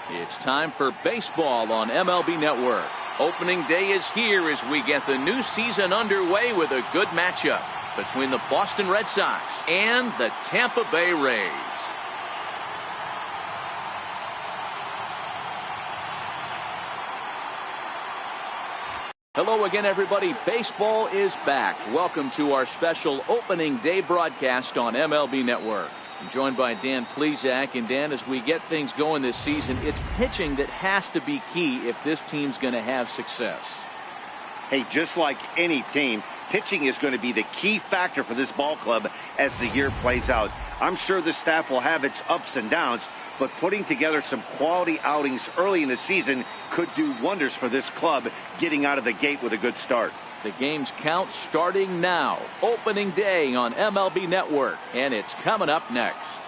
It's time for baseball on MLB Network. Opening day is here as we get the new season underway with a good matchup between the Boston Red Sox and the Tampa Bay Rays. Hello again, everybody. Baseball is back. Welcome to our special opening day broadcast on MLB Network. I'm joined by Dan Plesac. And Dan, as we get things going this season, it's pitching that has to be key if this team's going to have success. Hey, just like any team, pitching is going to be the key factor for this ball club as the year plays out. I'm sure the staff will have its ups and downs, but putting together some quality outings early in the season could do wonders for this club getting out of the gate with a good start. The game's count starting now. Opening day on MLB Network, and it's coming up next.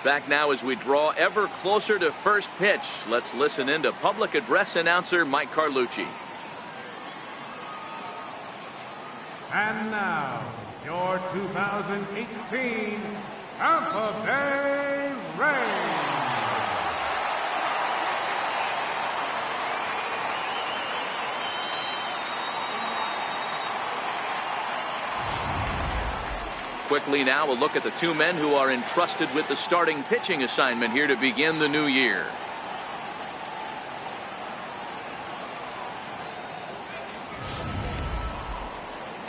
Back now as we draw ever closer to first pitch. Let's listen in to public address announcer Mike Carlucci. And now, your 2018 Tampa Bay Rays. Quickly now, a look at the two men who are entrusted with the starting pitching assignment here to begin the new year.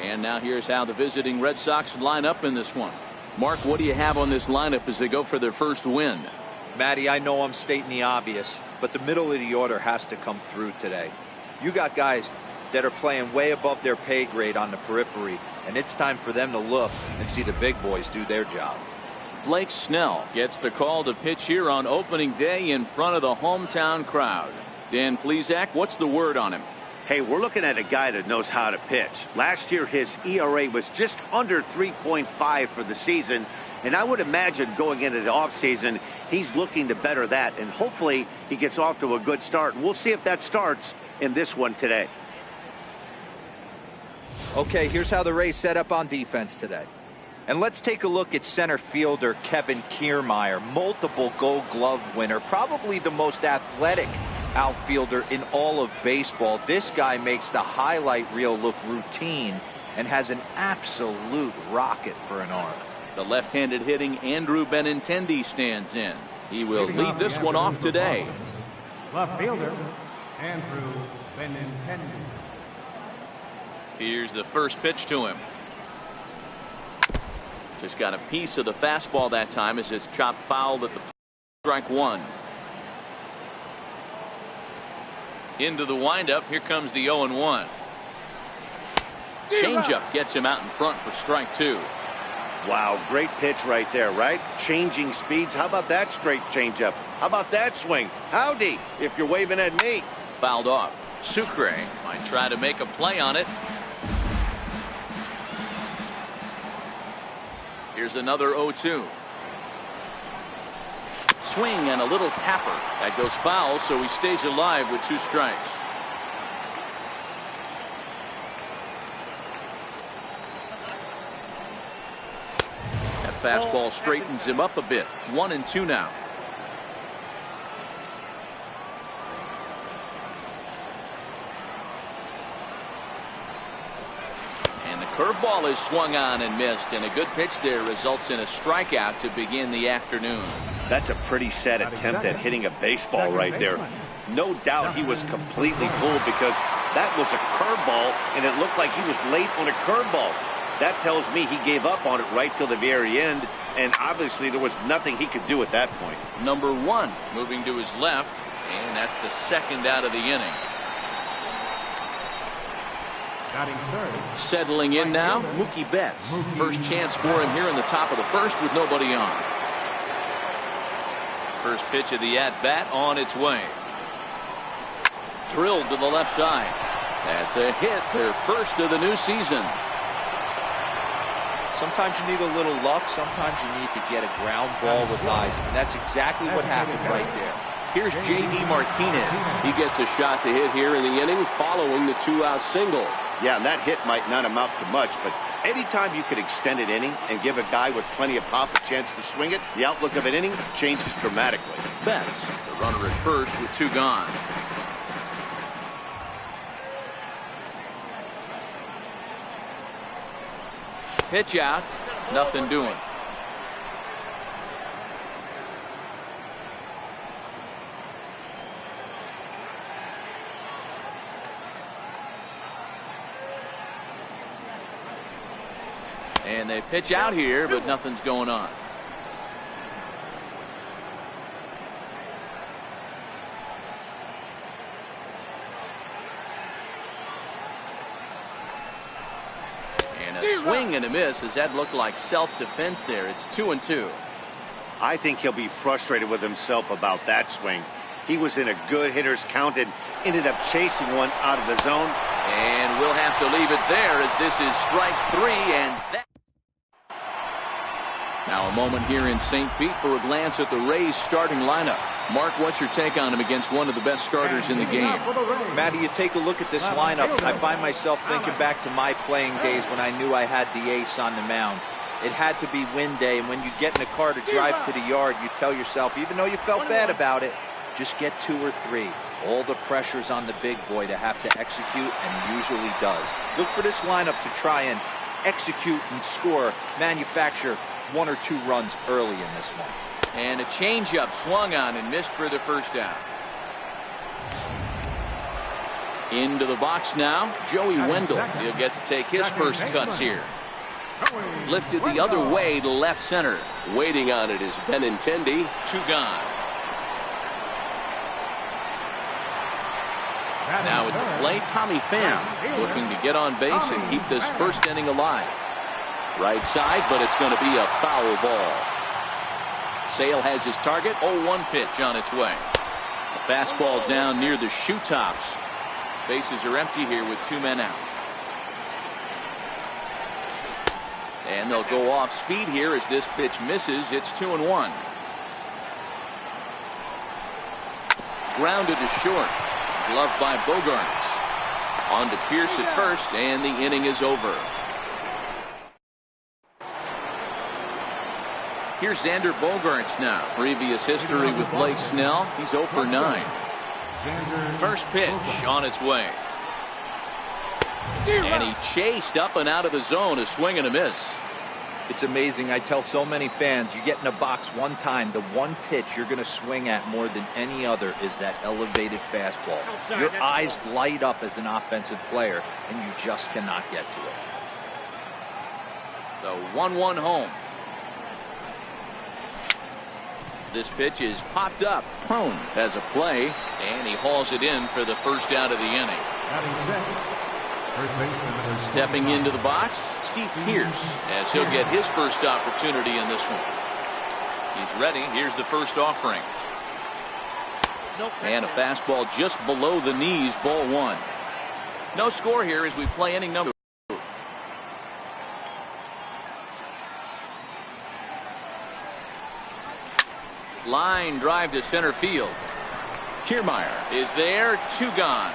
And now here's how the visiting Red Sox line up in this one. Mark, what do you have on this lineup as they go for their first win? Matty, I know I'm stating the obvious, but the middle of the order has to come through today. You got guys that are playing way above their pay grade on the periphery, and it's time for them to look and see the big boys do their job. Blake Snell gets the call to pitch here on opening day in front of the hometown crowd. Dan Plesac, what's the word on him? Hey, we're looking at a guy that knows how to pitch. Last year, his ERA was just under 3.5 for the season, and I would imagine going into the offseason, he's looking to better that, and hopefully he gets off to a good start. We'll see if that starts in this one today. Okay, here's how the Rays set up on defense today. And let's take a look at center fielder Kevin Kiermaier, multiple Gold Glove winner, probably the most athletic outfielder in all of baseball. This guy makes the highlight reel look routine and has an absolute rocket for an arm. The left-handed hitting Andrew Benintendi stands in. He will lead this one off today. Left fielder, Andrew Benintendi. Here's the first pitch to him. Just got a piece of the fastball that time as it's chopped foul at the strike one. Into the windup. Here comes the 0-1. Changeup gets him out in front for strike two. Wow, great pitch right there, right? Changing speeds. How about that straight changeup? How about that swing? Howdy, if you're waving at me. Fouled off. Sucre might try to make a play on it. Here's another 0-2. Swing and a little tapper. That goes foul, so he stays alive with two strikes. That fastball straightens him up a bit. 1-2 now. Curveball is swung on and missed, and a good pitch there results in a strikeout to begin the afternoon. That's a pretty sad attempt at hitting a baseball right there. No doubt he was completely fooled because that was a curveball, and it looked like he was late on a curveball. That tells me he gave up on it right till the very end, and obviously there was nothing he could do at that point. Number one moving to his left, and that's the second out of the inning. Settling in now, Mookie Betts. First chance for him here in the top of the first with nobody on. First pitch of the at-bat on its way. Drilled to the left side. That's a hit, their first of the new season. Sometimes you need a little luck. Sometimes you need to get a ground ball with eyes. And that's exactly what happened right there. Here's J.D. Martinez. He gets a shot to hit here in the inning following the 2-out single. Yeah, and that hit might not amount to much, but anytime you can extend an inning and give a guy with plenty of pop a chance to swing it, the outlook of an inning changes dramatically. Betts, the runner at first with 2 gone. Pitch out, nothing doing. And they pitch out here, but nothing's going on. And a swing and a miss, as that looked like self-defense there. It's 2-2. I think he'll be frustrated with himself about that swing. He was in a good hitter's count and ended up chasing one out of the zone. And we'll have to leave it there, as this is strike 3, and that. Now a moment here in St. Pete for a glance at the Rays starting lineup. Mark, what's your take on him against one of the best starters in the game? Matty, you take a look at this lineup. I find myself thinking back to my playing days when I knew I had the ace on the mound. It had to be win day, and when you get in a car to drive to the yard, you tell yourself, even though you felt bad about it, just get 2 or 3. All the pressure's on the big boy to have to execute, and he usually does. Look for this lineup to try and execute and score, manufacture 1 or 2 runs early in this one. And a changeup swung on and missed for the first out. Into the box now, Joey Wendell. He'll get to take his first cuts here. Lifted the other way to left center. Waiting on it is Benintendi. 2 gone. Now at the plate, Tommy Pham looking to get on base and keep this first inning alive. Right side, but it's going to be a foul ball. Sale has his target. 0-1 pitch on its way. A fastball down near the shoe tops. Bases are empty here with 2 men out. And they'll go off speed here as this pitch misses. It's 2-1. Grounded to short. Glove by Bogarts. On to Pierce at first, and the inning is over. Here's Xander Bogarts now. Previous history with Blake Snell. He's 0 for 9. First pitch on its way. And he chased up and out of the zone. A swing and a miss. It's amazing. I tell so many fans, you get in a box one time, the one pitch you're going to swing at more than any other is that elevated fastball. Your eyes light up as an offensive player, and you just cannot get to it. The 1-1 home. This pitch is popped up. Home has a play, and he hauls it in for the first out of the inning. Stepping into the box, Steve Pearce, as he'll get his first opportunity in this one. He's ready. Here's the first offering. And a fastball just below the knees, ball 1. No score here as we play inning number 2. Line drive to center field. Kiermaier is there. 2 gone.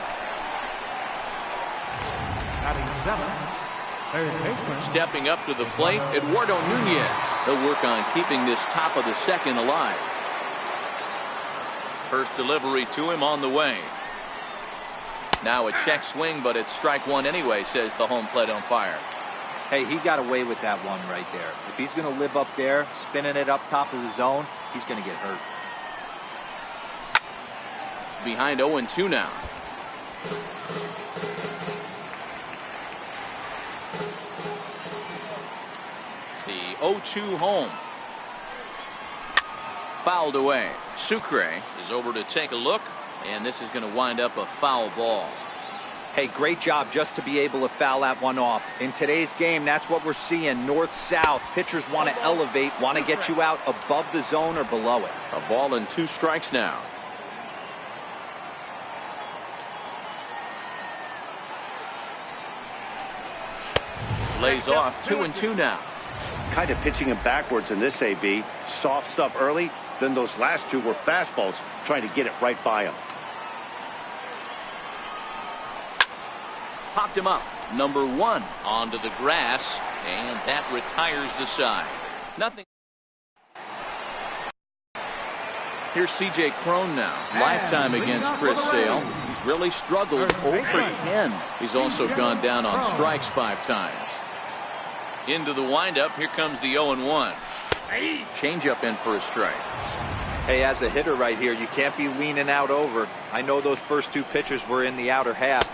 Stepping up to the plate, Eduardo Nunez. He'll work on keeping this top of the second alive. First delivery to him on the way. Now a check swing, but it's strike 1 anyway, says the home plate umpire. Hey, he got away with that one right there. If he's going to live up there, spinning it up top of the zone, he's going to get hurt. Behind 0-2 now. The 0-2 home. Fouled away. Sucre is over to take a look, and this is going to wind up a foul ball. Hey, great job just to be able to foul that one off. In today's game, that's what we're seeing. North-south. Pitchers want to elevate, want to get you out above the zone or below it. A ball and 2 strikes now. Lays off 2-2 now. Kind of pitching him backwards in this AB. Soft stuff early, then those last two were fastballs, trying to get it right by him. Popped him up. Number 1 onto the grass, and that retires the side. Nothing. Here's C.J. Cron now. Lifetime against Chris Sale. He's really struggled. 0 for 10. He's also gone down on strikes 5 times. Into the windup. Here comes the 0-1. Changeup in for a strike. Hey, as a hitter right here, you can't be leaning out over. I know those first 2 pitches were in the outer half,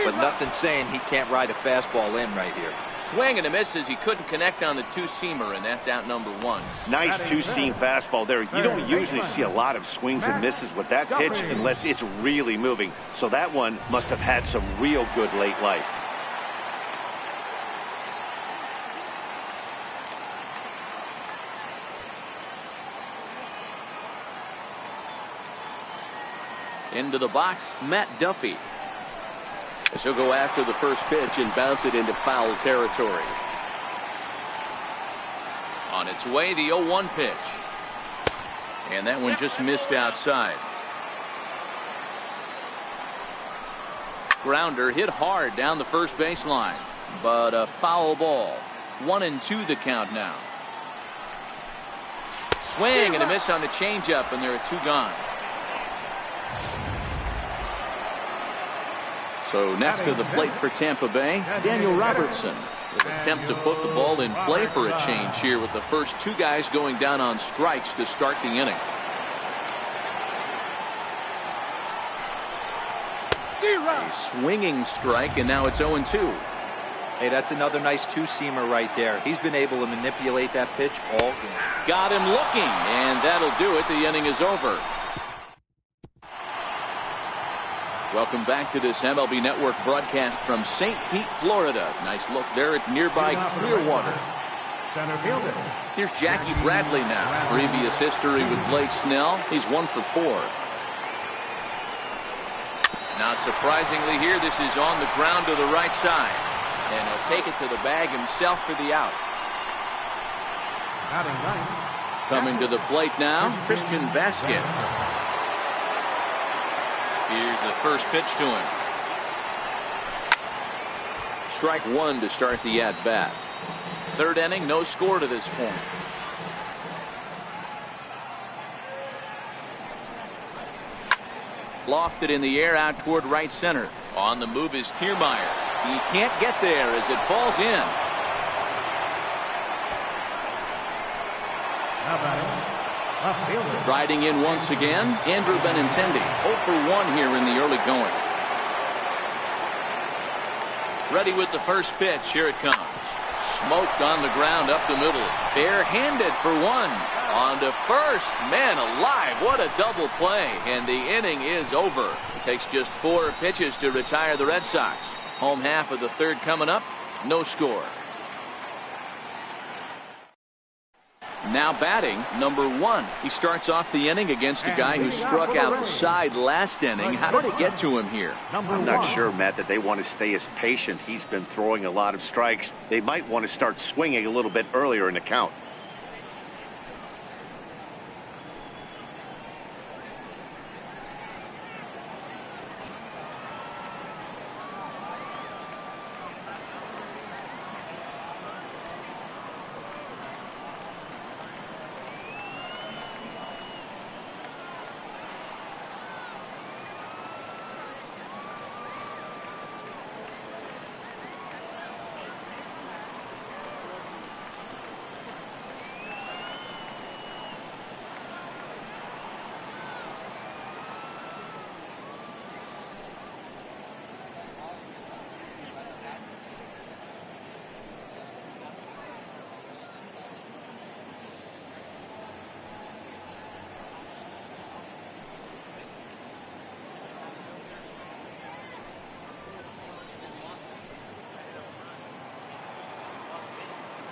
but nothing saying he can't ride a fastball in right here. Swing and a miss as he couldn't connect on the 2-seamer, and that's out number 1. Nice 2-seam fastball there. You don't usually see a lot of swings and misses with that pitch unless it's really moving. So that one must have had some real good late life. Into the box, Matt Duffy. As he'll go after the first pitch and bounce it into foul territory. On its way, the 0-1 pitch. And that one just missed outside. Grounder hit hard down the first baseline, but a foul ball. 1-2 the count now. Swing and a miss on the changeup, and there are 2 gone. So next to the plate for Tampa Bay, Daniel Robertson. An attempt to put the ball in play for a change here with the first 2 guys going down on strikes to start the inning. A swinging strike, and now it's 0-2. Hey, that's another nice 2-seamer right there. He's been able to manipulate that pitch all game. Got him looking, and that'll do it. The inning is over. Welcome back to this MLB Network broadcast from St. Pete, Florida. Nice look there at nearby Clearwater. Center fielder. Here's Jackie Bradley now. Previous history with Blake Snell. He's 1 for 4. Not surprisingly here, this is on the ground to the right side. And he'll take it to the bag himself for the out. Coming to the plate now, Christian Vasquez. Here's the first pitch to him. Strike 1 to start the at-bat. 3rd inning, no score to this point. Lofted in the air out toward right center. On the move is Kiermaier. He can't get there as it falls in. Riding in once again, Andrew Benintendi. 0 for 1 here in the early going. Ready with the first pitch. Here it comes. Smoked on the ground up the middle. Barehanded for 1. On to first. Man alive, what a double play. And the inning is over. It takes just 4 pitches to retire the Red Sox. Home half of the 3rd coming up. No score. Now batting, number 1. He starts off the inning against a guy who struck outside last inning. How did it get to him here? I'm not sure, Matt, that they want to stay as patient. He's been throwing a lot of strikes. They might want to start swinging a little bit earlier in the count.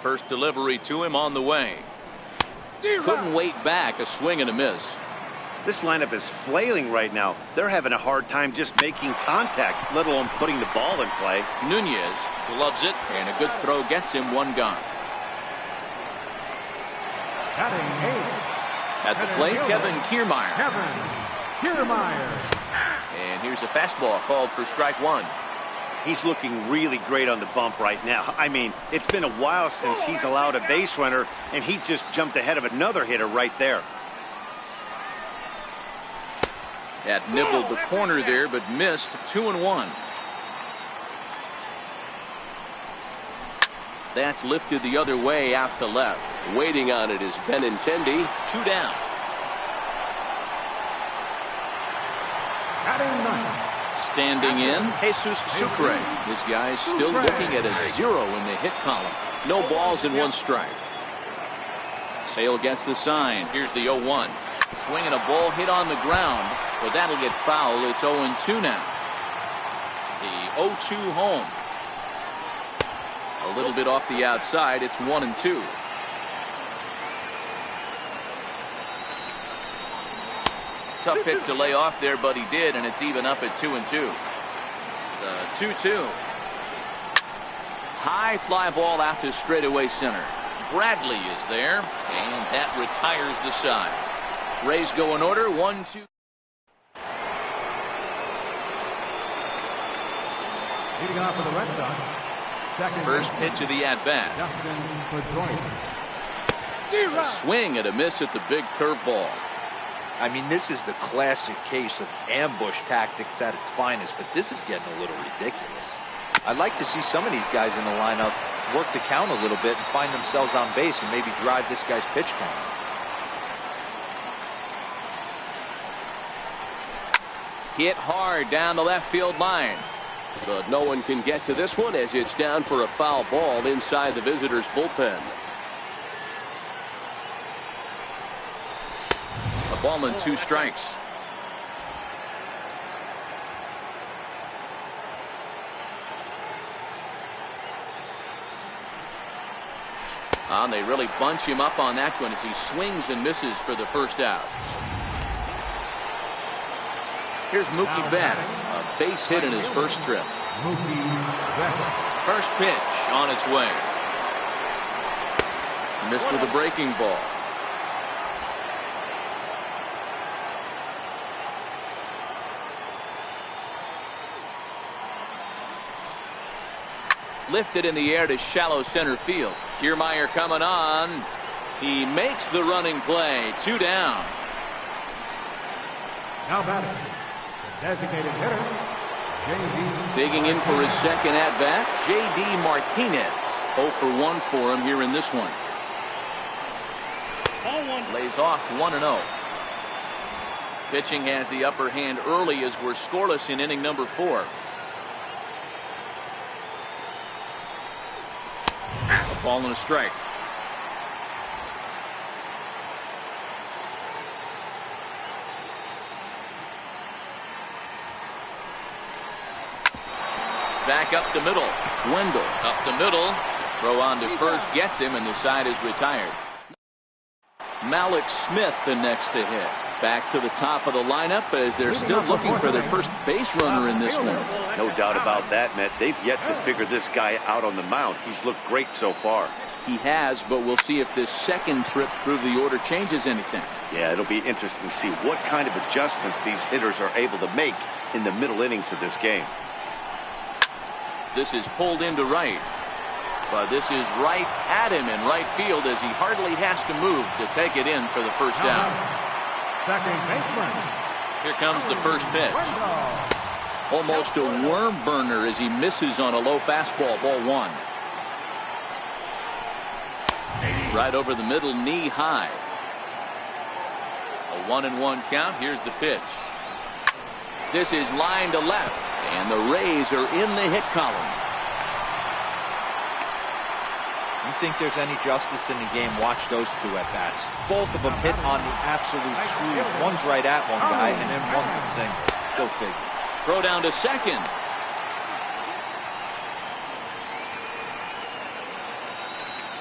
First delivery to him on the way. Couldn't wait back. A swing and a miss. This lineup is flailing right now. They're having a hard time just making contact, let alone putting the ball in play. Nunez loves it, and a good throw gets him one gone. Batting eighth. At the plate, Kevin Kiermaier. Kevin Kiermaier. And here's a fastball called for strike one. He's looking really great on the bump right now. I mean, it's been a while since he's allowed a base runner, and he just jumped ahead of another hitter right there. That nibbled the corner there, but missed. 2-1. That's lifted the other way out to left. Waiting on it is Benintendi. 2 down. Batting ninth. Standing in, Jesus Sucre. This guy's still looking at a 0 in the hit column. No balls and 1 strike. Sale gets the sign. Here's the 0-1. Swinging a ball hit on the ground, but that'll get foul. It's 0-2 now. The 0-2 home. A little bit off the outside. It's 1-2. Tough pitch to lay off there, but he did, and it's even up at 2-2. The 2-2. High fly ball out to straightaway center. Bradley is there, and that retires the side. Rays go in order. 1-2. Leading off for the Red Sox. Second First pitch of the at-bat. A swing and a miss at the big curveball. I mean, this is the classic case of ambush tactics at its finest, but this is getting a little ridiculous. I'd like to see some of these guys in the lineup work the count a little bit and find themselves on base and maybe drive this guy's pitch count. Hit hard down the left field line. But no one can get to this one as it's down for a foul ball inside the visitors' bullpen. A ball and 2 strikes. They really bunch him up on that one as he swings and misses for the first out. Here's Mookie Betts, a base hit in his first trip. First pitch on its way. Missed with a breaking ball. Lifted in the air to shallow center field. Kiermaier coming on. He makes the running play. 2 down. Now batting, the designated hitter, J.D. Digging in for his second at-bat, J.D. Martinez. 0 for 1 for him here in this one. Lays off 1-0. Pitching has the upper hand early as we're scoreless in inning number 4. A ball and a strike. Back up the middle. Wendell up the middle. Throw on to first gets him, and the side is retired. Malik Smith the next to hit. Back to the top of the lineup as they're still looking for their first base runner in this one. No doubt about that, Matt. They've yet to figure this guy out on the mound. He's looked great so far. He has, but we'll see if this second trip through the order changes anything. Yeah, it'll be interesting to see what kind of adjustments these hitters are able to make in the middle innings of this game. This is pulled into right. But this is right at him in right field as he hardly has to move to take it in for the first down. Second baseman. Here comes the first pitch. Almost a worm burner as he misses on a low fastball. Ball 1. Right over the middle, knee high. A 1-1 count. Here's the pitch. This is line to left, and the Rays are in the hit column. You think there's any justice in the game? Watch those 2 at-bats. Both of them hit on the absolute screws. One's right at one guy, and then one's a single. Go figure. Throw down to second.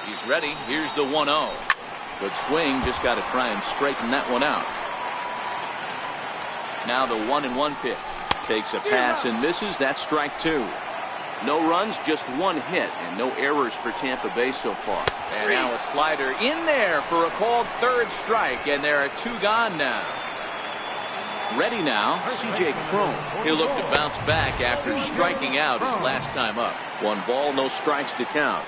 He's ready. Here's the 1-0. Good swing. Just got to try and straighten that one out. Now the 1-1 pitch. Takes a pass and misses. That's strike 2. No runs, just 1 hit, and no errors for Tampa Bay so far. And now a slider in there for a called 3rd strike, and there are 2 gone now. Ready now, C.J. Cron. He'll look to bounce back after striking out his last time up. 1 ball, no strikes to count.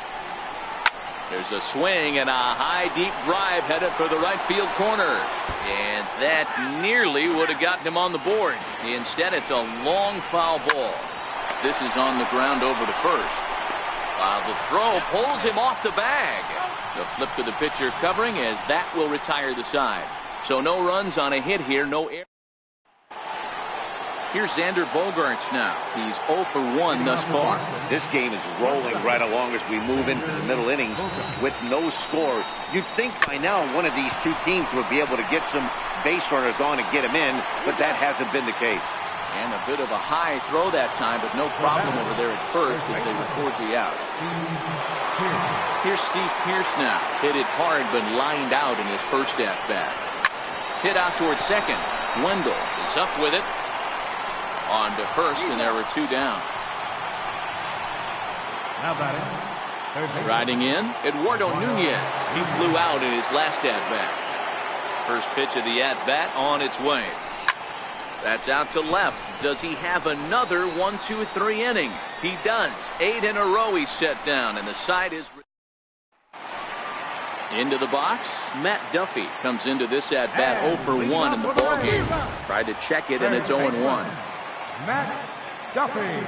There's a swing and a high deep drive headed for the right field corner. And that nearly would have gotten him on the board. Instead, it's a long foul ball. This is on the ground over to first. While the throw pulls him off the bag. The flip to the pitcher covering as that will retire the side. So no runs on a hit here, no error. Here's Xander Bogaerts now. He's 0 for 1 thus far. This game is rolling right along as we move into the middle innings with no score. You'd think by now one of these 2 teams would be able to get some base runners on and get them in, but that hasn't been the case. And a bit of a high throw that time, but no problem over there at first as they record the out. Here's Steve Pearce now. Hit it hard but lined out in his first at-bat. Hit out towards second. Wendell is up with it. On to first, and there were 2 down. Now batting. Riding in, Eduardo Nunez. He flew out in his last at-bat. First pitch of the at-bat on its way. That's out to left. Does he have another 1-2-3 inning? He does. 8 in a row he's set down, and the side is into the box. Matt Duffy comes into this at-bat 0 for 1 in the ballgame. Tried to check it, and it's 0-1. Matt Duffy.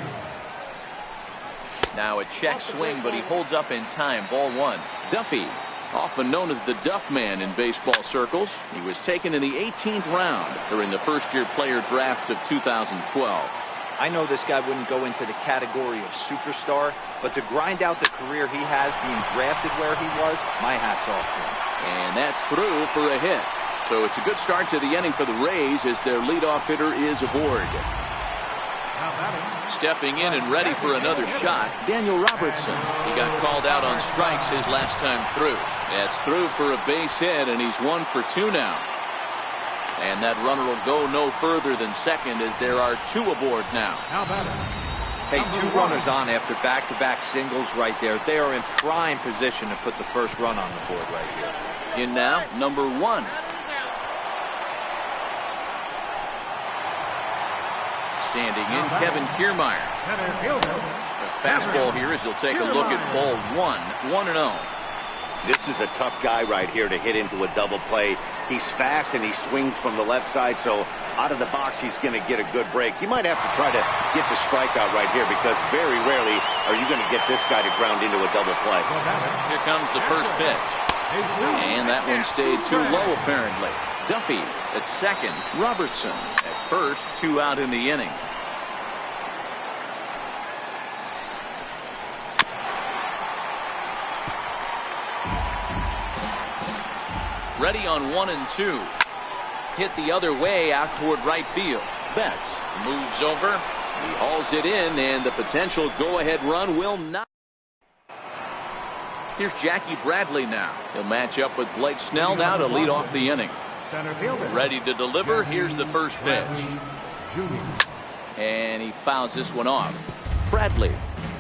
Now a check swing, but he holds up in time. Ball 1. Duffy, often known as the Duff Man in baseball circles. He was taken in the 18th round during the first-year player draft of 2012. I know this guy wouldn't go into the category of superstar, but to grind out the career he has being drafted where he was, my hat's off to him. And that's through for a hit. So it's a good start to the inning for the Rays as their leadoff hitter is aboard. Stepping in and ready for another shot, Daniel Robertson. He got called out on strikes his last time through. That's through for a base hit, and he's 1 for 2 now. And that runner will go no further than second as there are 2 aboard now. Hey, 2 runners on after back-to-back singles right there. They are in prime position to put the first run on the board right here. In now, number 1. Standing in, Kevin Kiermaier. The fastball here as he'll take a look at ball 1. 1-0. This is a tough guy right here to hit into a double play. He's fast and he swings from the left side, so out of the box he's going to get a good break. You might have to try to get the strikeout right here because very rarely are you going to get this guy to ground into a double play. Here comes the first pitch. And that one stayed too low apparently. Duffy at second. Robertson at first. 2 out in the inning. Ready on 1 and 2. Hit the other way out toward right field. Betts moves over. He hauls it in, and the potential go-ahead run will not. Here's Jackie Bradley now. He'll match up with Blake Snell now to lead off the inning. Ready to deliver. Here's the first pitch. And he fouls this one off. Bradley,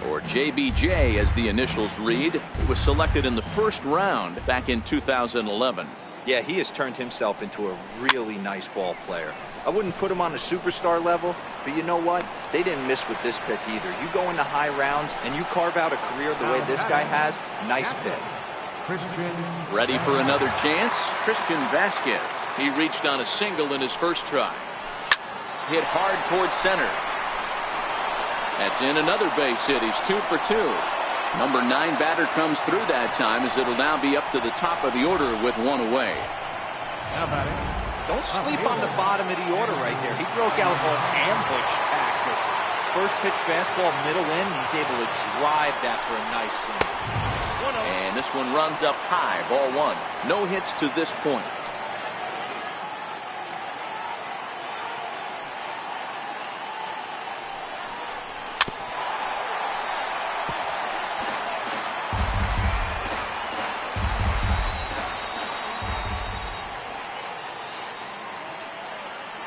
or JBJ as the initials read, was selected in the first round back in 2011. Yeah, he has turned himself into a really nice ball player. I wouldn't put him on a superstar level, but you know what? They didn't miss with this pick either. You go into high rounds and you carve out a career the way this guy has, nice pick. Ready for another chance? Christian Vasquez. He reached on a single in his first try. Hit hard towards center. That's in another base hit. He's 2 for 2. Number 9 batter comes through that time as it'll now be up to the top of the order with 1 away. Don't sleep on the bottom of the order right there. He broke out on ambush tactics. First pitch fastball middle in. He's able to drive that for a nice swing. And this one runs up high. Ball 1. No hits to this point.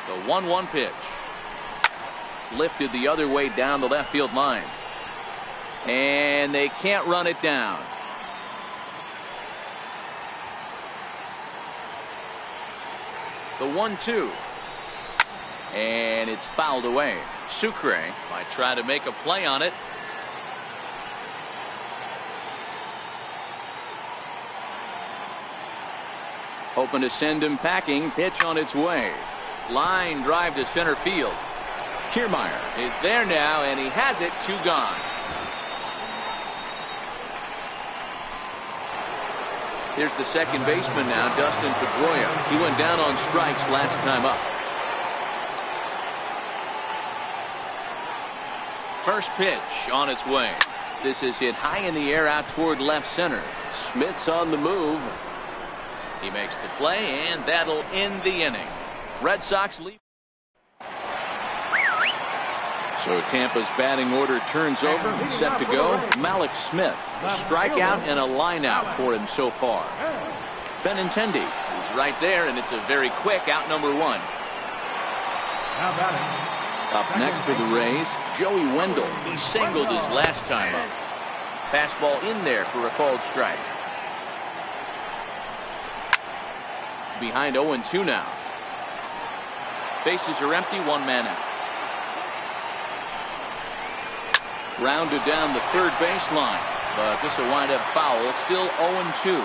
The 1-1 pitch. Lifted the other way down the left field line. And they can't run it down. The 1-2. And it's fouled away. Sucre might try to make a play on it. Hoping to send him packing. Pitch on its way. Line drive to center field. Kiermaier is there now, and he has it. 2 gone. Here's the second baseman now, Dustin Pedroia. He went down on strikes last time up. First pitch on its way. This is hit high in the air out toward left center. Smith's on the move. He makes the play, and that'll end the inning. Red Sox lead. So Tampa's batting order turns over and set to go. Malik Smith, a strikeout and a line out for him so far. Benintendi is right there, and it's a very quick out number 1. Up next for the Rays, Joey Wendell. He singled his last time up. Fastball in there for a called strike. Behind 0-2 now. Bases are empty, 1 man out. Rounded down the third baseline, but this will wind up foul. Still 0-2.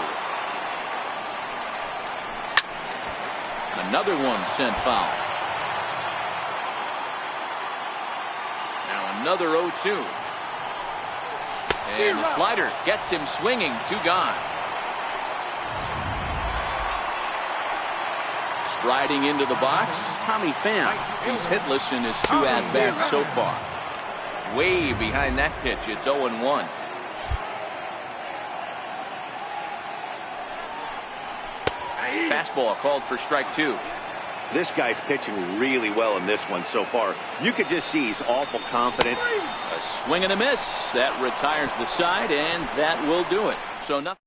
Another one sent foul. Now another 0-2. And the slider gets him swinging. 2 gone. Striding into the box, Tommy Pham. He's hitless in his 2 at-bats so far. Way behind that pitch. It's 0-1. Fastball called for strike 2. This guy's pitching really well in this one so far. You could just see he's awful confident. A swing and a miss. That retires the side, and that will do it. So nothing.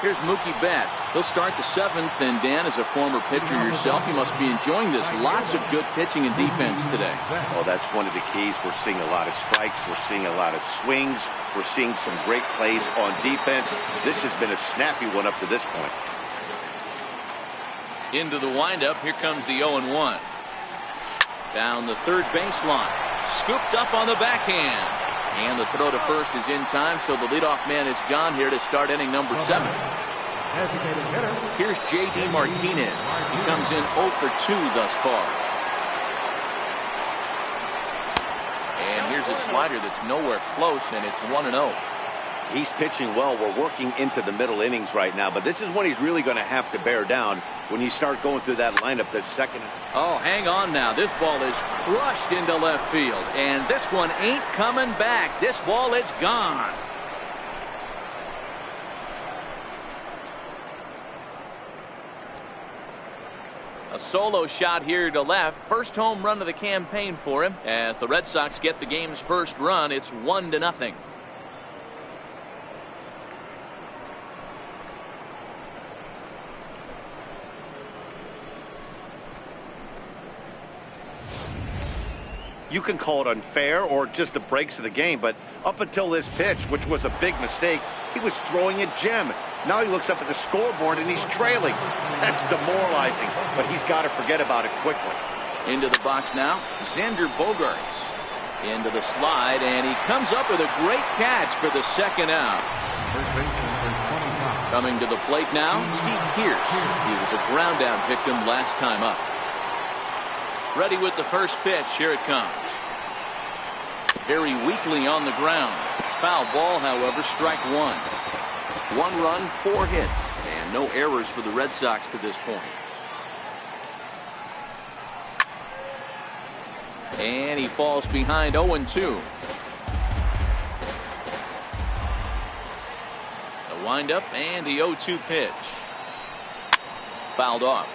Here's Mookie Betts. He'll start the 7th, and Dan, as a former pitcher yourself, you must be enjoying this. Lots of good pitching and defense today. Well, that's one of the keys. We're seeing a lot of strikes. We're seeing a lot of swings. We're seeing some great plays on defense. This has been a snappy one up to this point. Into the windup. Here comes the 0-1. Down the third baseline. Scooped up on the backhand. And the throw to first is in time, so the leadoff man is gone here to start inning number 7. Here's J.D. Martinez. He comes in 0 for 2 thus far. And here's a slider that's nowhere close, and it's 1-0. He's pitching well. We're working into the middle innings right now, but this is when he's really going to have to bear down when you start going through that lineup that's second. Oh, hang on now. This ball is crushed into left field, and this one ain't coming back. This ball is gone. A solo shot here to left. First home run of the campaign for him. As the Red Sox get the game's first run, it's 1-0. You can call it unfair or just the breaks of the game, but up until this pitch, which was a big mistake, he was throwing a gem. Now he looks up at the scoreboard and he's trailing. That's demoralizing, but he's got to forget about it quickly. Into the box now, Xander Bogaerts. Into the slide, and he comes up with a great catch for the second out. Coming to the plate now, Steve Pearce. He was a ground out victim last time up. Ready with the first pitch. Here it comes. Very weakly on the ground. Foul ball, however, strike 1. 1 run, 4 hits, and no errors for the Red Sox to this point. And he falls behind 0-2. The windup and the 0-2 pitch. Fouled off.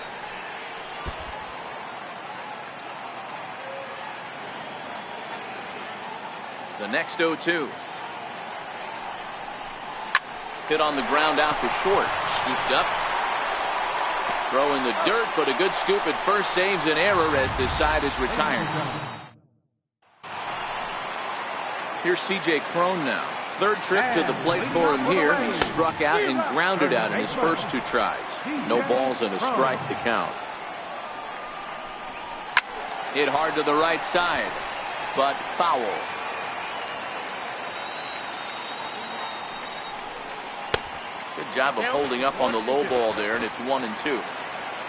The next 0-2. Hit on the ground out to short. Scooped up. Throw in the dirt, but a good scoop at first saves an error as this side is retired. Here's C.J. Cron now. Third trip to the plate for him here. He struck out and grounded out in his first 2 tries. No balls and a strike to count. Hit hard to the right side, but foul. Good job of holding up on the low ball there, and it's 1-2.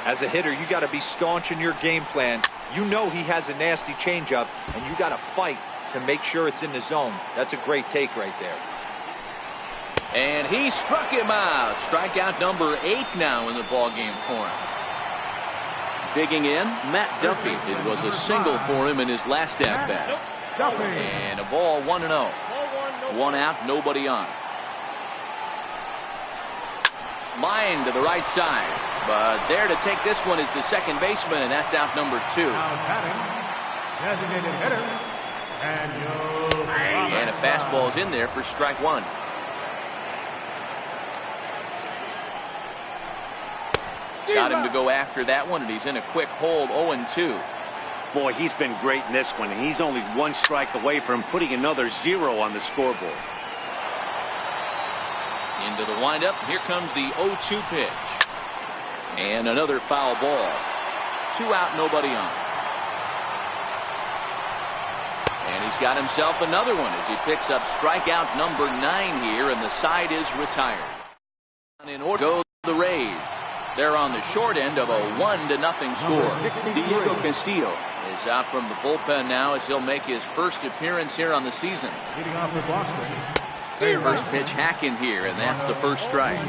As a hitter, you got to be staunch in your game plan. You know he has a nasty changeup, and you got to fight to make sure it's in the zone. That's a great take right there. And he struck him out. Strikeout number 8 now in the ballgame for him. Digging in, Matt Duffy. It was a single for him in his last at-bat. And a ball 1-0. 1 out, nobody on. Line to the right side. But there to take this one is the second baseman, and that's out number 2. Designated hitter. And a fastball is in there for strike 1. Got him to go after that one, and he's in a quick hold, 0-2. Boy, he's been great in this one, and he's only 1 strike away from putting another 0 on the scoreboard. Into the windup. Here comes the 0-2 pitch. And another foul ball. 2 out, nobody on. And he's got himself another one as he picks up strikeout number 9 here, and the side is retired. In order go the Rays. They're on the short end of a 1-0 score. Diego Castillo is out from the bullpen now as he'll make his first appearance here on the season. Leading off the box. First pitch hacking here, and that's the first strike.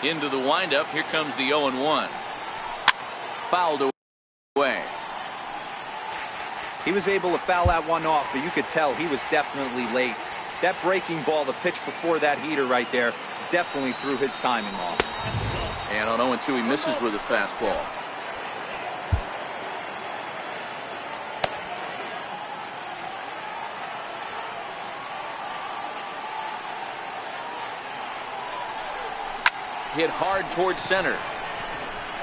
Into the windup. Here comes the 0-1. Fouled away. He was able to foul that one off, but you could tell he was definitely late. That breaking ball, the pitch before that heater right there, definitely threw his timing off. And on 0-2, he misses with a fastball. Hit hard towards center.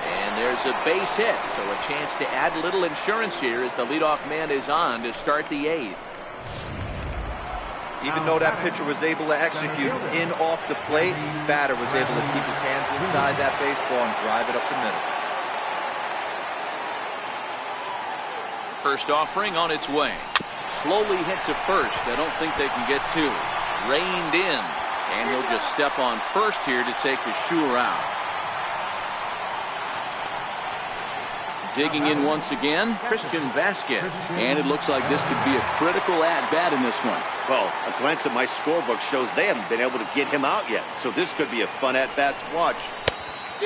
And there's a base hit, so a chance to add a little insurance here as the leadoff man is on to start the 8th. Even though that pitcher was able to execute in off the plate, batter was able to keep his hands inside that baseball and drive it up the middle. First offering on its way. Slowly hit to first. I don't think they can get 2. Reined in. And he'll just step on first here to take the sure out. Digging in once again, Christian Vasquez. And it looks like this could be a critical at-bat in this one. Well, a glance at my scorebook shows they haven't been able to get him out yet. So this could be a fun at-bat to watch.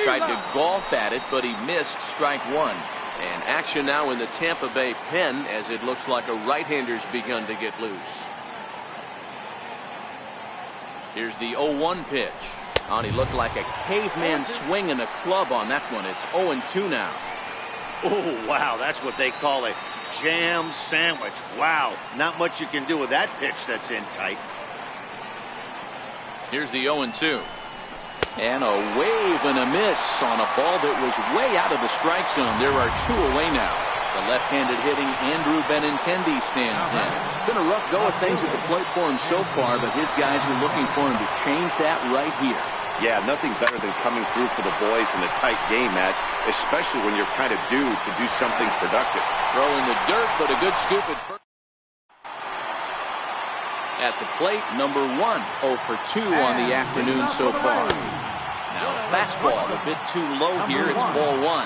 Tried to golf at it, but he missed strike 1. And action now in the Tampa Bay pen as it looks like a right-hander's begun to get loose. Here's the 0-1 pitch. Oh, he looked like a caveman swinging a club on that one. It's 0-2 now. Oh, wow, that's what they call a jam sandwich. Wow, not much you can do with that pitch that's in tight. Here's the 0-2. And a wave and a miss on a ball that was way out of the strike zone. There are 2 away now. The left-handed hitting Andrew Benintendi stands in. Been a rough go of things at the plate for him so far, but his guys are looking for him to change that right here. Yeah, nothing better than coming through for the boys in a tight game, Matt, especially when you're kind of due to do something productive. Throw in the dirt, but a good scoop at first. At the plate, number 1, 0 for 2 on the afternoon so far. Now a fastball a bit too low here. It's ball 1.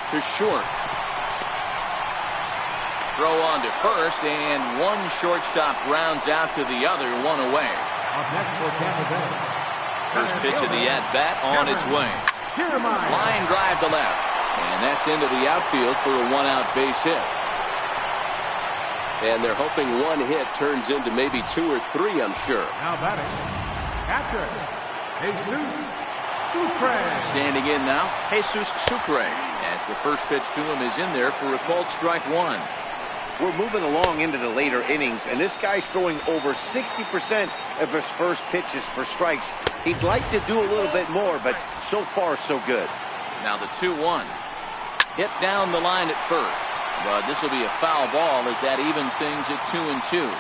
To short. Throw on to first, and one shortstop rounds out to the other, 1 away. First pitch of the at-bat on its way. Line drive to left. And that's into the outfield for a 1-out base hit. And they're hoping 1 hit turns into maybe 2 or 3, I'm sure. Now batting, catcher, Jesus. Standing in now, Jesus Sucre, as the first pitch to him is in there for a called strike one. We're moving along into the later innings, and this guy's throwing over 60% of his first pitches for strikes. He'd like to do a little bit more, but so far, so good. Now the 2-1. Hit down the line at first, but this will be a foul ball as that evens things at 2-2.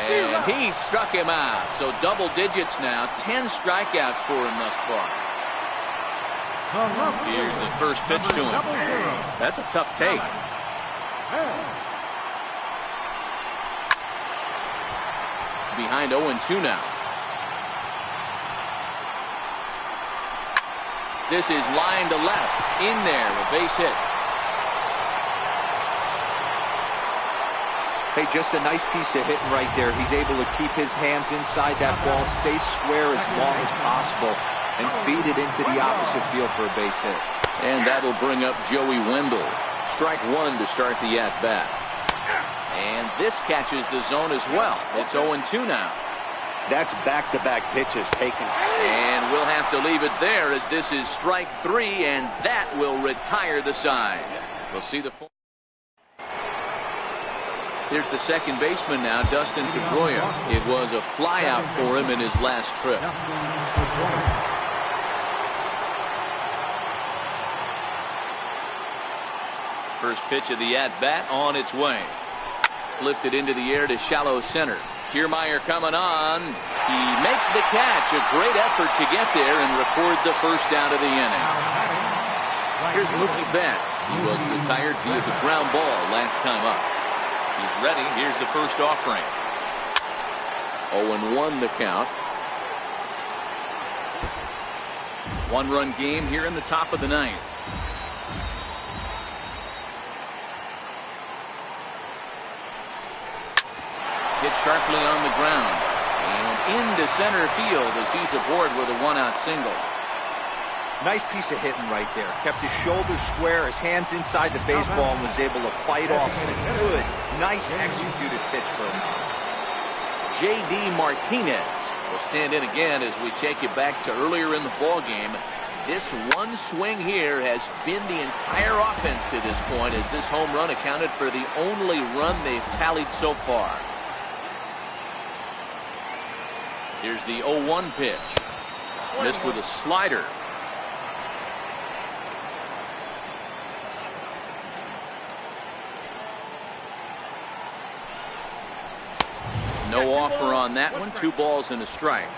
And he struck him out. So double digits now. 10 strikeouts for him thus far. Here's the first pitch to him. That's a tough take. Behind 0-2 now. This is line to left. In there, a base hit. Hey, just a nice piece of hitting right there. He's able to keep his hands inside that ball, stay square as long as possible, and feed it into the opposite field for a base hit. And that'll bring up Joey Wendell. Strike one to start the at-bat. And this catches the zone as well. It's 0-2 now. That's back-to-back pitches taken. And we'll have to leave it there as this is strike three, and that will retire the side. We'll see the... Here's the second baseman now, Dustin Pedroia. It was a flyout for him in his last trip. First pitch of the at-bat on its way. Lifted into the air to shallow center. Kiermaier coming on. He makes the catch. A great effort to get there and record the first out of the inning. Here's Mookie Betts. He was retired via the ground ball last time up. He's ready. Here's the first offering. 0-1 the count. One-run game here in the top of the ninth. Hit sharply on the ground. And into center field as he's aboard with a one-out single. Nice piece of hitting right there. Kept his shoulders square, his hands inside the baseball, and was able to fight off a good, nice executed pitch for him. J.D. Martinez will stand in again as we take you back to earlier in the ball game. This one swing here has been the entire offense to this point, as this home run accounted for the only run they've tallied so far. Here's the 0-1 pitch. Missed with a slider. No offer on that one. 2 balls and a strike.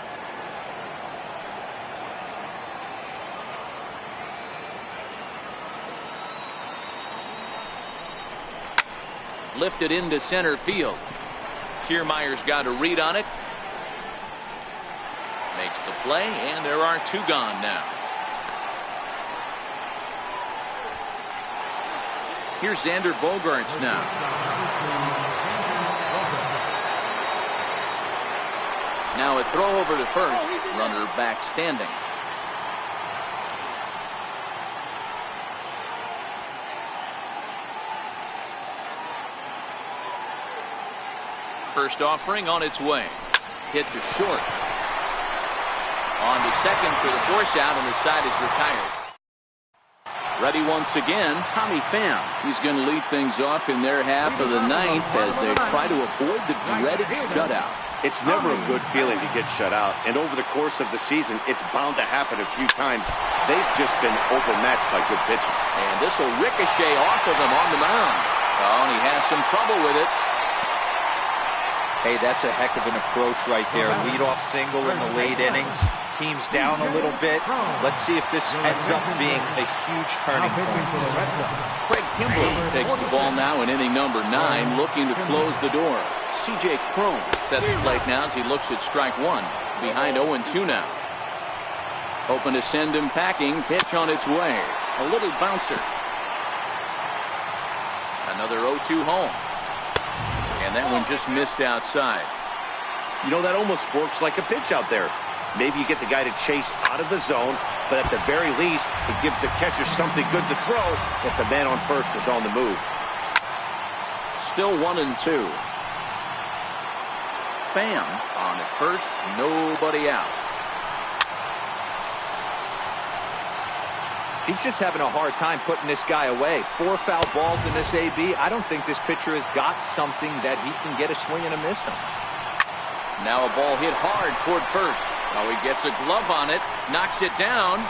Lifted into center field. Kiermaier's got a read on it. Makes the play, and there are 2 gone now. Here's Xander Bogaerts now. Now a throw over to first. Runner back standing. First offering on its way. Hit to short. On to second for the force out, and the side is retired. Ready once again, Tommy Pham. He's going to lead things off in their half of the ninth as they try to avoid the dreaded shutout. It's never a good feeling to get shut out, and over the course of the season, it's bound to happen a few times. They've just been overmatched by good pitching. And this will ricochet off of him on the mound. Oh, and he has some trouble with it. Hey, that's a heck of an approach right there. Leadoff single in the late innings. Team's down a little bit. Let's see if this ends up being a huge turning point. Craig Kimbrell takes the ball now in inning number 9, looking to close the door. C.J. Cron sets the plate now as he looks at strike one. Behind 0-2 now. Hoping to send him packing. Pitch on its way. A little bouncer. Another 0-2 home. And that one just missed outside. You know, that almost works like a pitch out there. Maybe you get the guy to chase out of the zone, but at the very least, it gives the catcher something good to throw if the man on first is on the move. Still 1-2. Pham on at first, nobody out. He's just having a hard time putting this guy away. 4 foul balls in this AB. I don't think this pitcher has got something that he can get a swing and a miss on. Now a ball hit hard toward first. Now he gets a glove on it, knocks it down,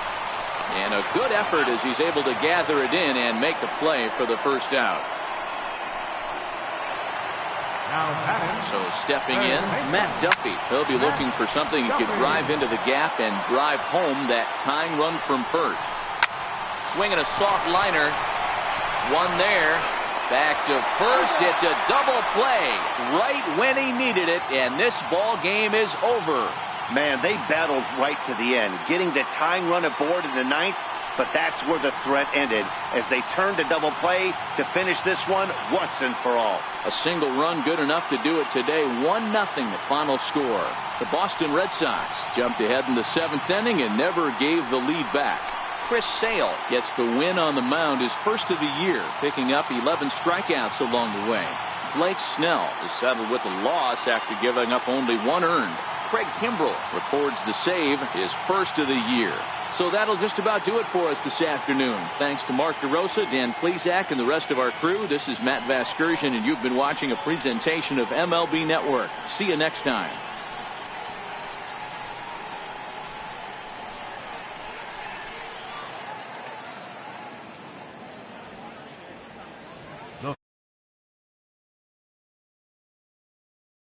and a good effort as he's able to gather it in and make the play for the first out. So stepping in, Matt Duffy. He'll be looking for something he could drive into the gap and drive home that tying run from first. Swinging a soft liner. One there. Back to first. It's a double play right when he needed it, and this ball game is over. Man, they battled right to the end, getting the tying run aboard in the 9th, but that's where the threat ended as they turned to double play to finish this one once and for all. A single run good enough to do it today. 1-0 the final score. The Boston Red Sox jumped ahead in the 7th inning and never gave the lead back. Chris Sale gets the win on the mound, his first of the year, picking up 11 strikeouts along the way. Blake Snell is settled with a loss after giving up only 1 earned. Craig Kimbrell records the save, his first of the year. So that'll just about do it for us this afternoon. Thanks to Mark DeRosa, Dan Plesac, and the rest of our crew. This is Matt Vasgersian, and you've been watching a presentation of MLB Network. See you next time.